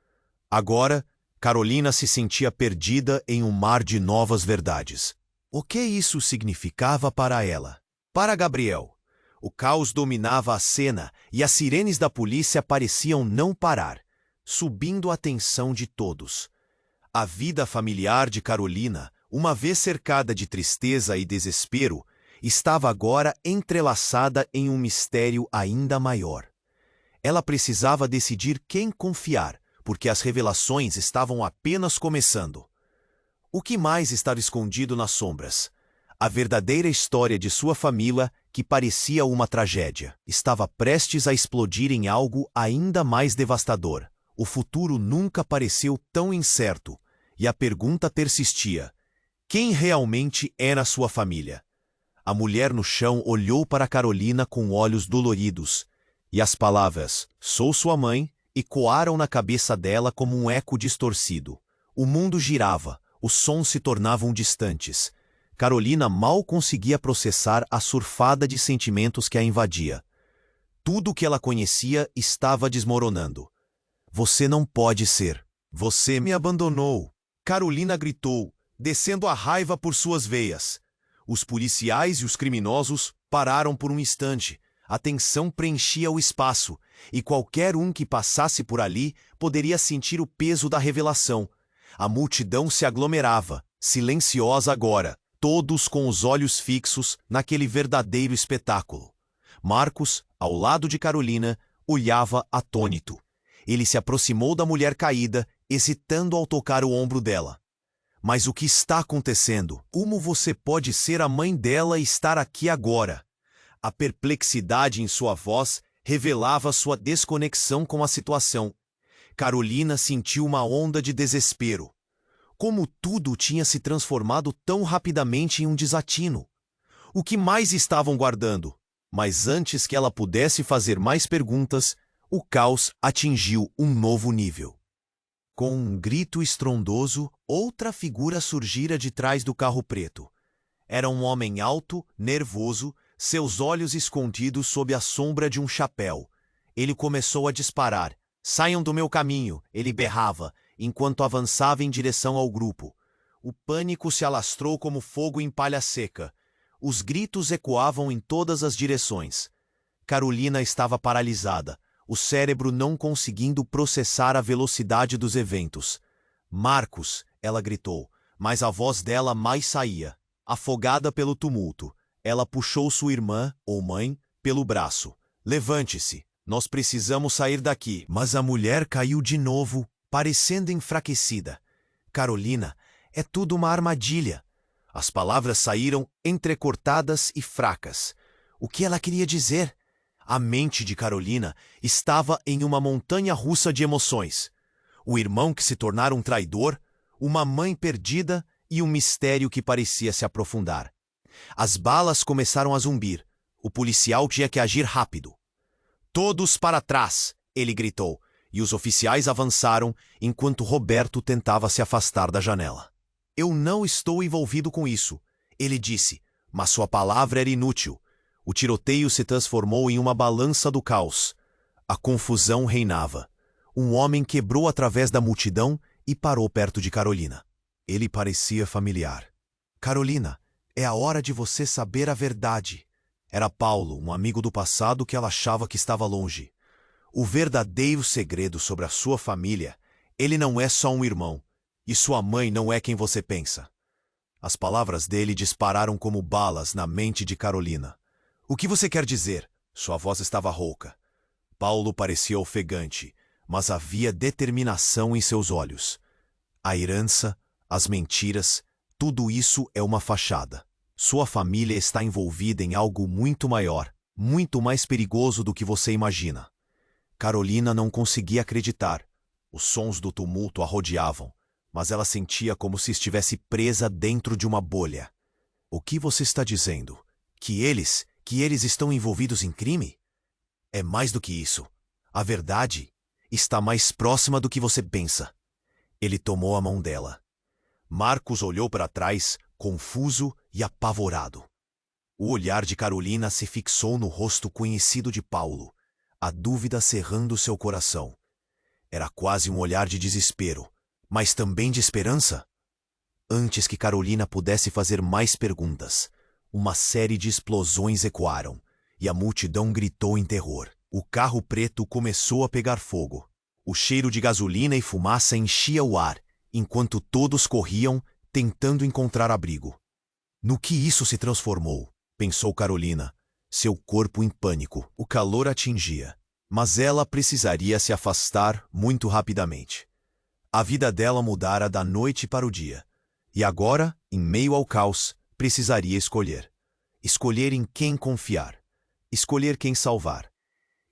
Agora, Carolina se sentia perdida em um mar de novas verdades. O que isso significava para ela? Para Gabriel, o caos dominava a cena e as sirenes da polícia pareciam não parar, subindo a atenção de todos. A vida familiar de Carolina, uma vez cercada de tristeza e desespero, estava agora entrelaçada em um mistério ainda maior. Ela precisava decidir quem confiar, porque as revelações estavam apenas começando. O que mais estava escondido nas sombras? A verdadeira história de sua família, que parecia uma tragédia, estava prestes a explodir em algo ainda mais devastador. O futuro nunca pareceu tão incerto, e a pergunta persistia: quem realmente era sua família? A mulher no chão olhou para Carolina com olhos doloridos, e as palavras, sou sua mãe, ecoaram na cabeça dela como um eco distorcido. O mundo girava, os sons se tornavam distantes. Carolina mal conseguia processar a surfada de sentimentos que a invadia. Tudo o que ela conhecia estava desmoronando. Você não pode ser. Você me abandonou. Carolina gritou, descendo a raiva por suas veias. Os policiais e os criminosos pararam por um instante. A tensão preenchia o espaço, e qualquer um que passasse por ali poderia sentir o peso da revelação. A multidão se aglomerava, silenciosa agora, todos com os olhos fixos naquele verdadeiro espetáculo. Marcos, ao lado de Carolina, olhava atônito. Ele se aproximou da mulher caída, hesitando ao tocar o ombro dela. Mas o que está acontecendo? Como você pode ser a mãe dela e estar aqui agora? A perplexidade em sua voz revelava sua desconexão com a situação. Carolina sentiu uma onda de desespero. Como tudo tinha se transformado tão rapidamente em um desatino. O que mais estavam guardando? Mas antes que ela pudesse fazer mais perguntas, o caos atingiu um novo nível. Com um grito estrondoso, outra figura surgira de trás do carro preto. Era um homem alto, nervoso, seus olhos escondidos sob a sombra de um chapéu. Ele começou a disparar. "Saiam do meu caminho!" ele berrava, enquanto avançava em direção ao grupo. O pânico se alastrou como fogo em palha seca. Os gritos ecoavam em todas as direções. Carolina estava paralisada, o cérebro não conseguindo processar a velocidade dos eventos. "Marcos!" ela gritou, mas a voz dela mais saía. Afogada pelo tumulto, ela puxou sua irmã, ou mãe, pelo braço. "Levante-se! Nós precisamos sair daqui." Mas a mulher caiu de novo, parecendo enfraquecida. "Carolina, é tudo uma armadilha." As palavras saíram entrecortadas e fracas. O que ela queria dizer? A mente de Carolina estava em uma montanha-russa de emoções. O irmão que se tornara um traidor, uma mãe perdida e um mistério que parecia se aprofundar. As balas começaram a zumbir. O policial tinha que agir rápido. "Todos para trás!" ele gritou, e os oficiais avançaram enquanto Roberto tentava se afastar da janela. "Eu não estou envolvido com isso", ele disse, mas sua palavra era inútil. O tiroteio se transformou em uma balança do caos. A confusão reinava. Um homem quebrou através da multidão e parou perto de Carolina. Ele parecia familiar. "Carolina, é a hora de você saber a verdade." Era Paulo, um amigo do passado que ela achava que estava longe. O verdadeiro segredo sobre a sua família: ele não é só um irmão, e sua mãe não é quem você pensa. As palavras dele dispararam como balas na mente de Carolina. "O que você quer dizer?" Sua voz estava rouca. Paulo parecia ofegante, mas havia determinação em seus olhos. "A herança, as mentiras, tudo isso é uma fachada. Sua família está envolvida em algo muito maior, muito mais perigoso do que você imagina." Carolina não conseguia acreditar. Os sons do tumulto a rodeavam, mas ela sentia como se estivesse presa dentro de uma bolha. "O que você está dizendo? Que eles estão envolvidos em crime?" "É mais do que isso. A verdade está mais próxima do que você pensa." Ele tomou a mão dela. Marcos olhou para trás, confuso e apavorado. O olhar de Carolina se fixou no rosto conhecido de Paulo, a dúvida cerrando seu coração. Era quase um olhar de desespero, mas também de esperança. Antes que Carolina pudesse fazer mais perguntas, uma série de explosões ecoaram, e a multidão gritou em terror. O carro preto começou a pegar fogo. O cheiro de gasolina e fumaça enchia o ar, enquanto todos corriam, tentando encontrar abrigo. No que isso se transformou? Pensou Carolina, seu corpo em pânico. O calor atingia, mas ela precisaria se afastar muito rapidamente. A vida dela mudara da noite para o dia, e agora, em meio ao caos, precisaria escolher. Escolher em quem confiar, escolher quem salvar.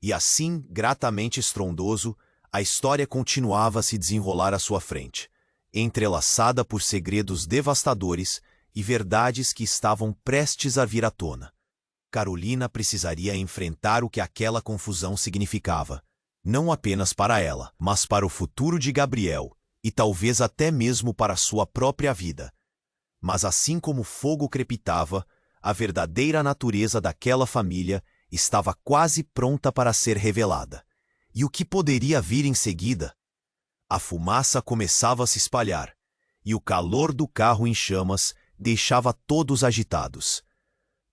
E assim, gratamente estrondoso, a história continuava a se desenrolar à sua frente, entrelaçada por segredos devastadores e verdades que estavam prestes a vir à tona. Carolina precisaria enfrentar o que aquela confusão significava, não apenas para ela, mas para o futuro de Gabriel, e talvez até mesmo para sua própria vida. Mas assim como o fogo crepitava, a verdadeira natureza daquela família estava quase pronta para ser revelada. E o que poderia vir em seguida? A fumaça começava a se espalhar, e o calor do carro em chamas deixava todos agitados.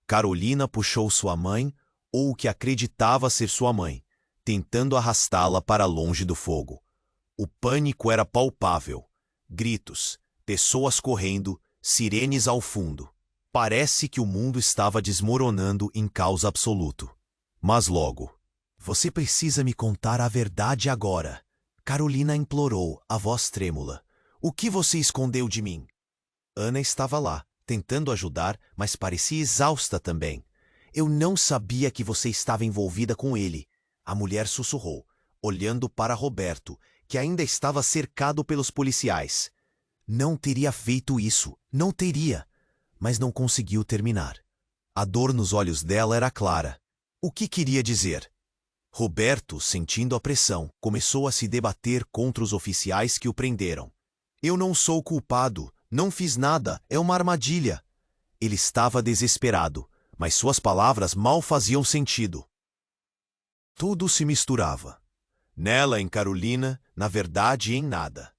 Carolina puxou sua mãe, ou o que acreditava ser sua mãe, tentando arrastá-la para longe do fogo. O pânico era palpável. Gritos, pessoas correndo, sirenes ao fundo. Parece que o mundo estava desmoronando em caos absoluto. Mas logo: "Você precisa me contar a verdade agora." Carolina implorou, a voz trêmula. "O que você escondeu de mim?" Ana estava lá, tentando ajudar, mas parecia exausta também. "Eu não sabia que você estava envolvida com ele." A mulher sussurrou, olhando para Roberto, que ainda estava cercado pelos policiais. Não teria feito isso, não teria. Mas não conseguiu terminar. A dor nos olhos dela era clara. O que queria dizer? Roberto, sentindo a pressão, começou a se debater contra os oficiais que o prenderam. "Eu não sou culpado, não fiz nada, é uma armadilha." Ele estava desesperado, mas suas palavras mal faziam sentido. Tudo se misturava. Nela, em Carolina, na verdade, em nada.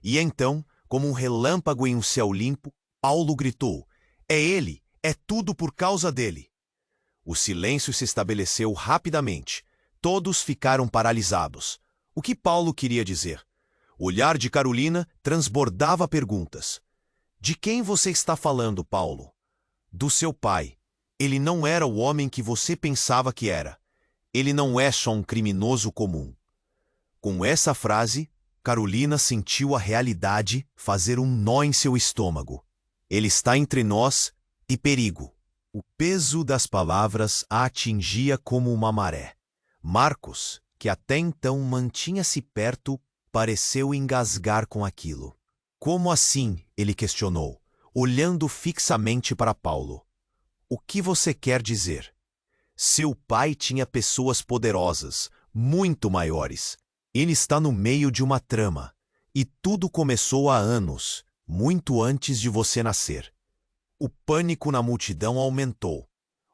E então, como um relâmpago em um céu limpo, Paulo gritou: "É ele! É tudo por causa dele!" O silêncio se estabeleceu rapidamente. Todos ficaram paralisados. O que Paulo queria dizer? O olhar de Carolina transbordava perguntas. "De quem você está falando, Paulo?" "Do seu pai. Ele não era o homem que você pensava que era. Ele não é só um criminoso comum." Com essa frase, Carolina sentiu a realidade fazer um nó em seu estômago. Ele está entre nós e perigo. O peso das palavras a atingia como uma maré. Marcos, que até então mantinha-se perto, pareceu engasgar com aquilo. "Como assim?" ele questionou, olhando fixamente para Paulo. "O que você quer dizer?" Seu pai tinha pessoas poderosas, muito maiores. Ele está no meio de uma trama. E tudo começou há anos, muito antes de você nascer. O pânico na multidão aumentou.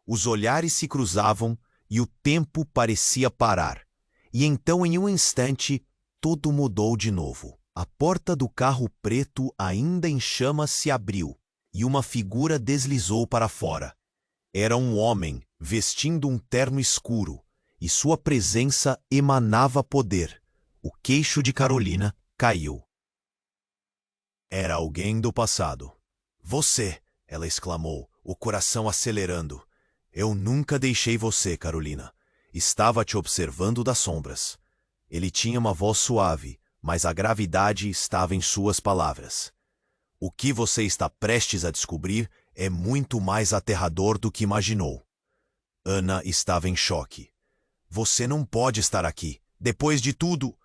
Os olhares se cruzavam e o tempo parecia parar. E então, em um instante, tudo mudou de novo. A porta do carro preto ainda em chamas se abriu e uma figura deslizou para fora. Era um homem, vestindo um terno escuro, e sua presença emanava poder. O queixo de Carolina caiu. Era alguém do passado. "Você!" ela exclamou, o coração acelerando. "Eu nunca deixei você, Carolina. Estava te observando das sombras." Ele tinha uma voz suave, mas a gravidade estava em suas palavras. "O que você está prestes a descobrir é muito mais aterrador do que imaginou." Ana estava em choque. "Você não pode estar aqui, depois de tudo."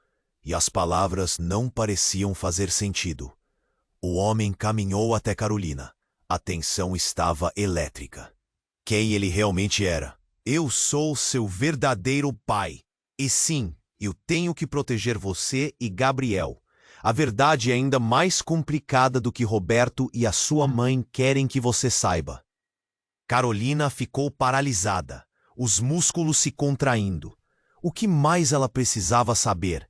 E as palavras não pareciam fazer sentido. O homem caminhou até Carolina. A tensão estava elétrica. Quem ele realmente era? "Eu sou seu verdadeiro pai. E sim, eu tenho que proteger você e Gabriel. A verdade é ainda mais complicada do que Roberto e a sua mãe querem que você saiba." Carolina ficou paralisada, os músculos se contraindo. O que mais ela precisava saber?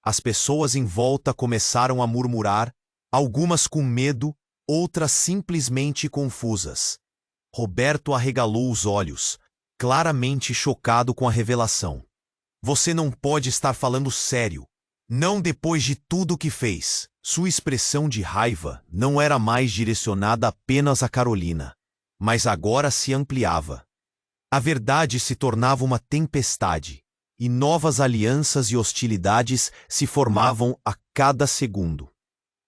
As pessoas em volta começaram a murmurar, algumas com medo, outras simplesmente confusas. Roberto arregalou os olhos, claramente chocado com a revelação. "Você não pode estar falando sério. Não depois de tudo o que fez." Sua expressão de raiva não era mais direcionada apenas a Carolina, mas agora se ampliava. A verdade se tornava uma tempestade, e novas alianças e hostilidades se formavam a cada segundo.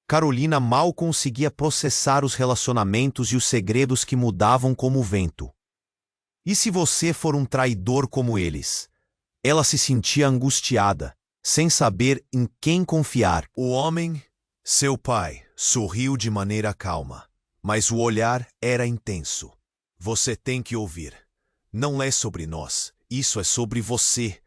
Carolina mal conseguia processar os relacionamentos e os segredos que mudavam como o vento. "E se você for um traidor como eles?" Ela se sentia angustiada, sem saber em quem confiar. O homem, seu pai, sorriu de maneira calma, mas o olhar era intenso. "Você tem que ouvir. Não é sobre nós, isso é sobre você.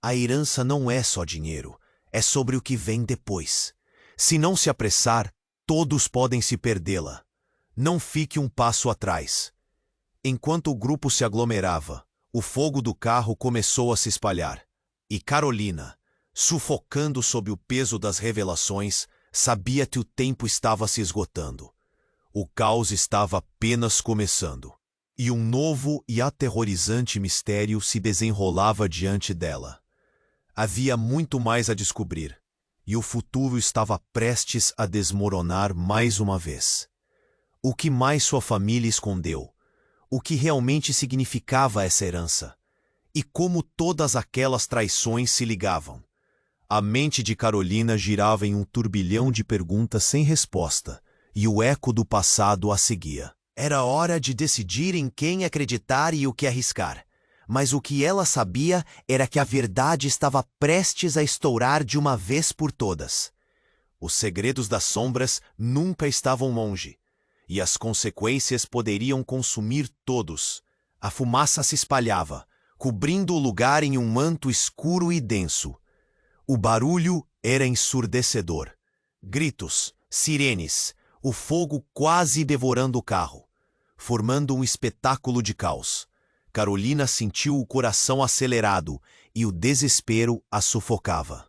A herança não é só dinheiro, é sobre o que vem depois. Se não se apressar, todos podem se perdê-la. Não fique um passo atrás." Enquanto o grupo se aglomerava, o fogo do carro começou a se espalhar. E Carolina, sufocando sob o peso das revelações, sabia que o tempo estava se esgotando. O caos estava apenas começando. E um novo e aterrorizante mistério se desenrolava diante dela. Havia muito mais a descobrir, e o futuro estava prestes a desmoronar mais uma vez. O que mais sua família escondeu? O que realmente significava essa herança? E como todas aquelas traições se ligavam? A mente de Carolina girava em um turbilhão de perguntas sem resposta, e o eco do passado a seguia. Era hora de decidir em quem acreditar e o que arriscar. Mas o que ela sabia era que a verdade estava prestes a estourar de uma vez por todas. Os segredos das sombras nunca estavam longe, e as consequências poderiam consumir todos. A fumaça se espalhava, cobrindo o lugar em um manto escuro e denso. O barulho era ensurdecedor. Gritos, sirenes, o fogo quase devorando o carro. formando um espetáculo de caos. Carolina sentiu o coração acelerado e o desespero a sufocava.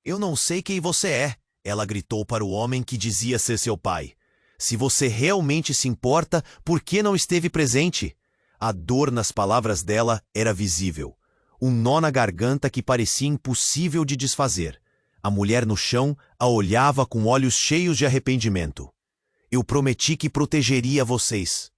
"Eu não sei quem você é", ela gritou para o homem que dizia ser seu pai. "Se você realmente se importa, por que não esteve presente?" A dor nas palavras dela era visível. Um nó na garganta que parecia impossível de desfazer. A mulher no chão a olhava com olhos cheios de arrependimento. "Eu prometi que protegeria vocês."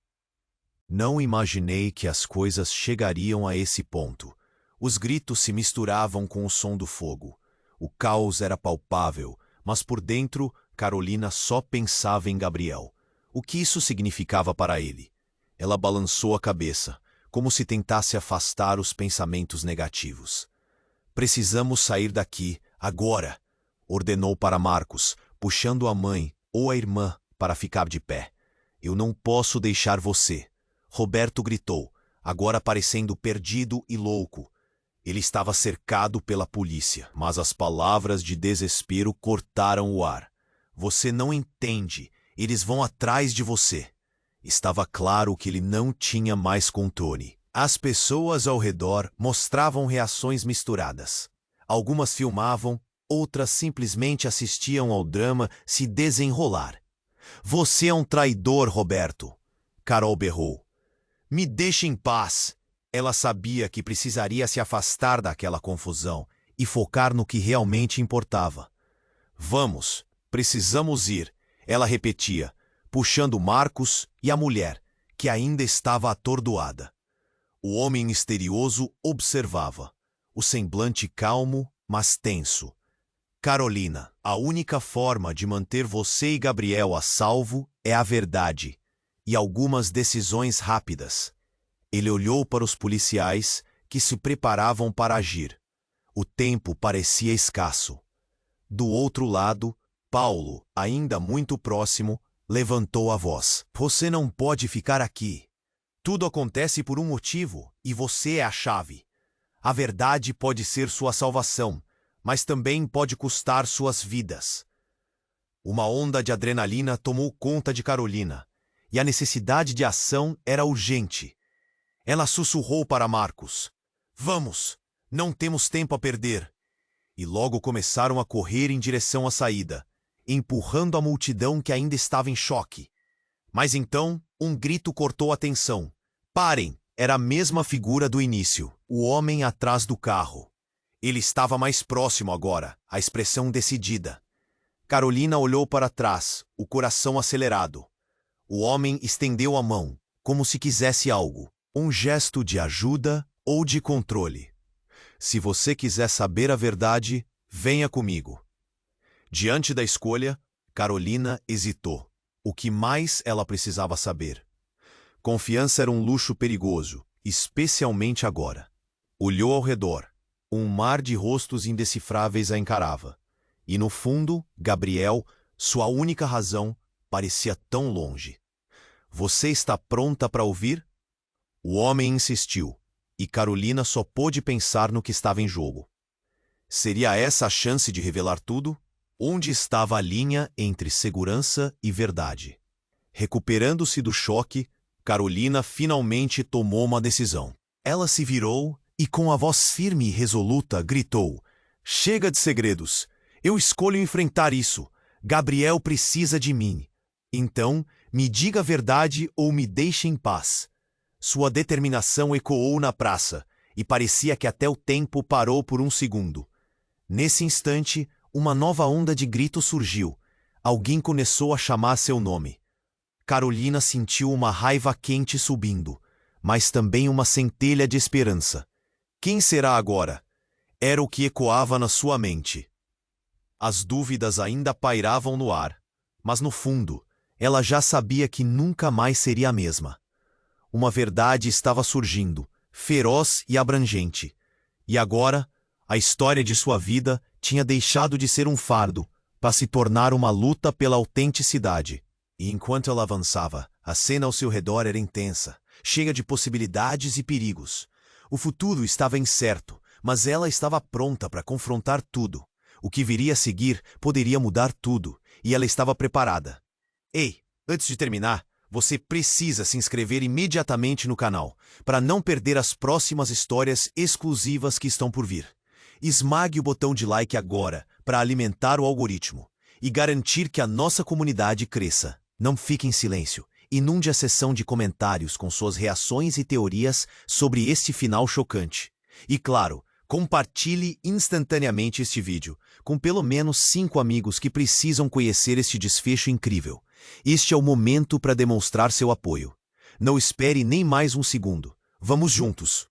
Não imaginei que as coisas chegariam a esse ponto. Os gritos se misturavam com o som do fogo. O caos era palpável, mas por dentro, Carolina só pensava em Gabriel. O que isso significava para ele? Ela balançou a cabeça, como se tentasse afastar os pensamentos negativos. "Precisamos sair daqui, agora", ordenou para Marcos, puxando a mãe ou a irmã para ficar de pé. "Eu não posso deixar você", Roberto gritou, agora parecendo perdido e louco. Ele estava cercado pela polícia, mas as palavras de desespero cortaram o ar. "Você não entende. Eles vão atrás de você." Estava claro que ele não tinha mais controle. As pessoas ao redor mostravam reações misturadas. Algumas filmavam, outras simplesmente assistiam ao drama se desenrolar. "Você é um traidor, Roberto", Carol berrou. "Me deixe em paz." Ela sabia que precisaria se afastar daquela confusão e focar no que realmente importava. "Vamos, precisamos ir", ela repetia, puxando Marcos e a mulher, que ainda estava atordoada. O homem misterioso observava, o semblante calmo, mas tenso. "Carolina, a única forma de manter você e Gabriel a salvo é a verdade e algumas decisões rápidas." Ele olhou para os policiais que se preparavam para agir. O tempo parecia escasso. Do outro lado, Paulo, ainda muito próximo, levantou a voz. "Você não pode ficar aqui. Tudo acontece por um motivo e você é a chave. A verdade pode ser sua salvação, mas também pode custar suas vidas." Uma onda de adrenalina tomou conta de Carolina, e a necessidade de ação era urgente. Ela sussurrou para Marcos: "Vamos, não temos tempo a perder." E logo começaram a correr em direção à saída, empurrando a multidão que ainda estava em choque. Mas então, um grito cortou a tensão. "Parem!" Era a mesma figura do início, o homem atrás do carro. Ele estava mais próximo agora, a expressão decidida. Carolina olhou para trás, o coração acelerado. O homem estendeu a mão, como se quisesse algo. Um gesto de ajuda ou de controle. "Se você quiser saber a verdade, venha comigo." Diante da escolha, Carolina hesitou. O que mais ela precisava saber? Confiança era um luxo perigoso, especialmente agora. Olhou ao redor. Um mar de rostos indecifráveis a encarava. E no fundo, Gabriel, sua única razão, parecia tão longe. "Você está pronta para ouvir?" O homem insistiu, e Carolina só pôde pensar no que estava em jogo. Seria essa a chance de revelar tudo? Onde estava a linha entre segurança e verdade? Recuperando-se do choque, Carolina finalmente tomou uma decisão. Ela se virou e, com a voz firme e resoluta, gritou: "Chega de segredos! Eu escolho enfrentar isso. Gabriel precisa de mim. Então, me diga a verdade ou me deixe em paz." Sua determinação ecoou na praça, e parecia que até o tempo parou por um segundo. Nesse instante, uma nova onda de gritos surgiu. Alguém começou a chamar seu nome. Carolina sentiu uma raiva quente subindo, mas também uma centelha de esperança. Quem será agora? Era o que ecoava na sua mente. As dúvidas ainda pairavam no ar, mas no fundo, ela já sabia que nunca mais seria a mesma. Uma verdade estava surgindo, feroz e abrangente. E agora, a história de sua vida tinha deixado de ser um fardo, para se tornar uma luta pela autenticidade. E enquanto ela avançava, a cena ao seu redor era intensa, cheia de possibilidades e perigos. O futuro estava incerto, mas ela estava pronta para confrontar tudo. O que viria a seguir poderia mudar tudo, e ela estava preparada. "Ei, antes de terminar, você precisa se inscrever imediatamente no canal para não perder as próximas histórias exclusivas que estão por vir. Esmague o botão de like agora para alimentar o algoritmo e garantir que a nossa comunidade cresça. Não fique em silêncio. Inunde a seção de comentários com suas reações e teorias sobre este final chocante. E claro, compartilhe instantaneamente este vídeo com pelo menos 5 amigos que precisam conhecer este desfecho incrível. Este é o momento para demonstrar seu apoio. Não espere nem mais um segundo. Vamos juntos!